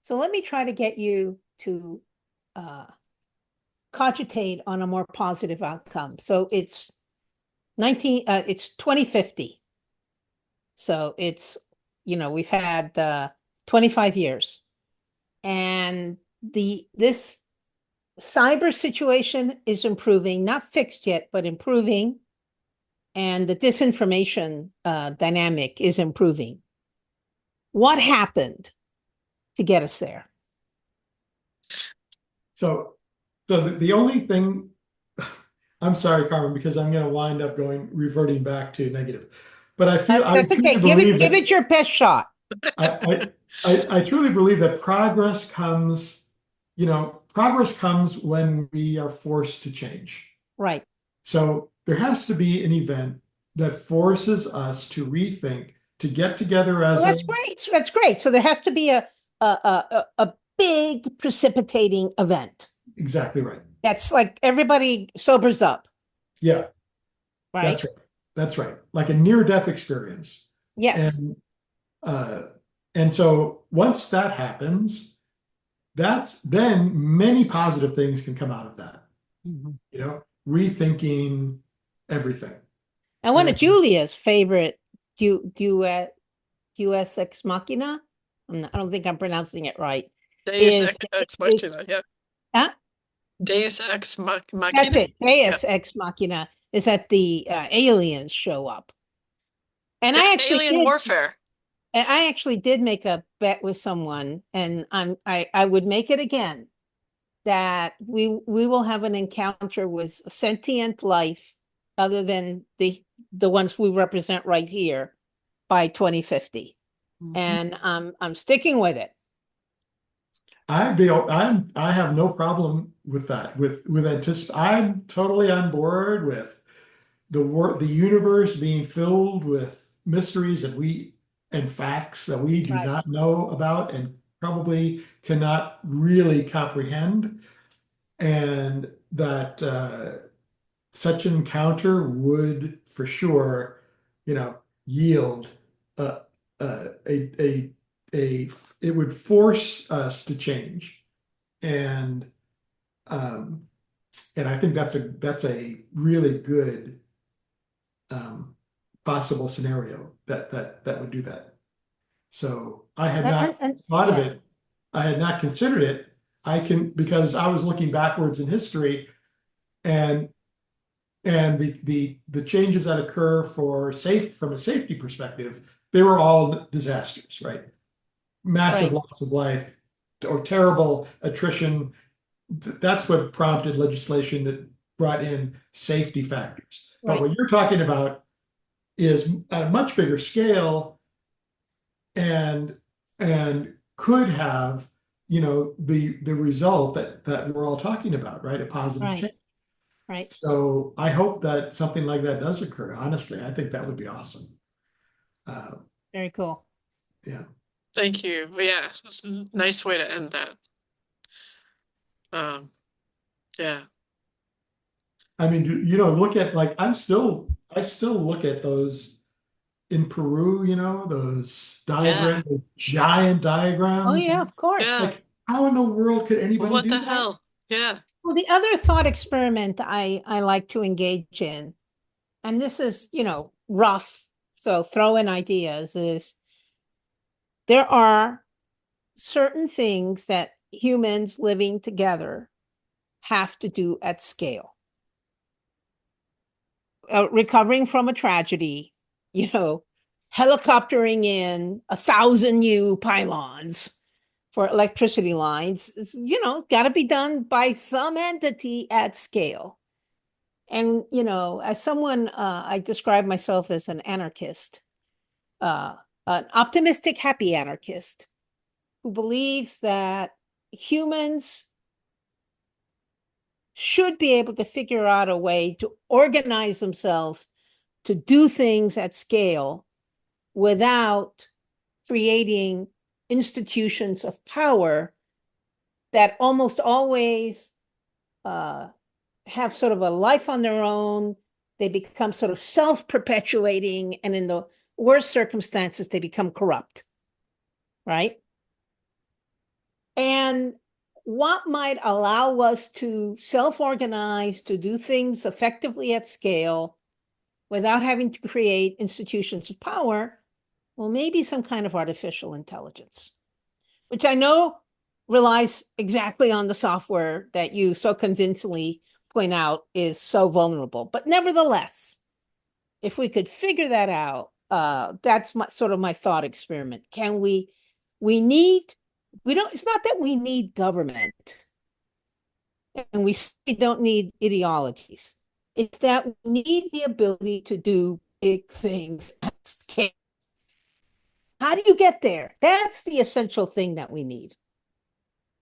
So let me try to get you to uh, cogitate on a more positive outcome. So it's 2050. So we've had 25 years, and this cyber situation is improving, not fixed yet, but improving, and the disinformation dynamic is improving. What happened to get us there? So, so the only thing, I'm sorry, Carmen, because I'm going to wind up reverting back to negative. But I That's truly okay. Give it, believe give that it your best shot. I truly believe that progress comes when we are forced to change. Right. So there has to be an event that forces us to rethink, to get together Well, as a, that's great. That's great. So there has to be a big precipitating event. exactly right. That's like everybody sobers up, Yeah, right? that's right. That's right. Like a near-death experience. Yes. And uh, and so once that happens, that's then many positive things can come out of that, Mhm. rethinking everything. And one of And Julia's favorite Deus Ex Machina, I don't think I'm pronouncing it right, Deus is Ex is Machina, yeah. huh? Deus Ex That's Machina. it. Yeah. Deus Ex Machina is that the aliens show up. And Yeah, I actually alien did warfare. And I actually did make a bet with someone, and I would make it again, that we will have an encounter with sentient life other than the ones we represent right here by 2050. Mhm. And I'm sticking with it. I have no problem with that. I'm totally on board with the universe being filled with mysteries and facts that we do Right. not know about and probably cannot really comprehend, and that such an encounter would for sure, yield a a a, a, a it would force us to change, and um, and I think that's a really good possible scenario that would do that. So I had not thought of Yeah. it. I had not considered it. Because I was looking backwards in history, and the changes that occur from a safety perspective, they were all disasters, right? Massive Right. loss of life or terrible attrition. That's what prompted legislation that brought in safety factors. But Right. what you're talking about is at a much bigger scale, and could have, the result that we're all talking about, right? A positive Right. change. Right. So I hope that something like that does occur. Honestly, I think that would be awesome. Uh, Very cool. yeah. Thank you. Yeah, nice way to end that. Um, yeah. I mean, look at, like, I still look at those in Peru, those Yeah. diagrams, those giant Oh diagrams. yeah, of course. Yeah. Like, how in the world could anybody What the do that? hell? Yeah. Well, the other thought experiment I like to engage in, and this is, rough, so throw in ideas, is there are certain things that humans living together have to do at scale. Recovering from a tragedy, you know, helicoptering in 1,000 new pylons for electricity lines, got to be done by some entity at scale. And, as someone, I describe myself as an anarchist, uh, an optimistic, happy anarchist who believes that humans should be able to figure out a way to organize themselves to do things at scale without creating institutions of power that almost always uh, have sort of a life on their own. They become sort of self perpetuating, and in the worst circumstances, they become corrupt, right? And what might allow us to self-organize, to do things effectively at scale without having to create institutions of power? Well, maybe some kind of artificial intelligence, which I know relies exactly on the software that you so convincingly point out is so vulnerable. But nevertheless, if we could figure that out, that's sort of my thought experiment. Can we don't, it's not that we need government and we don't need ideologies. It's that we need the ability to do big things at scale. How do you get there? That's the essential thing that we need.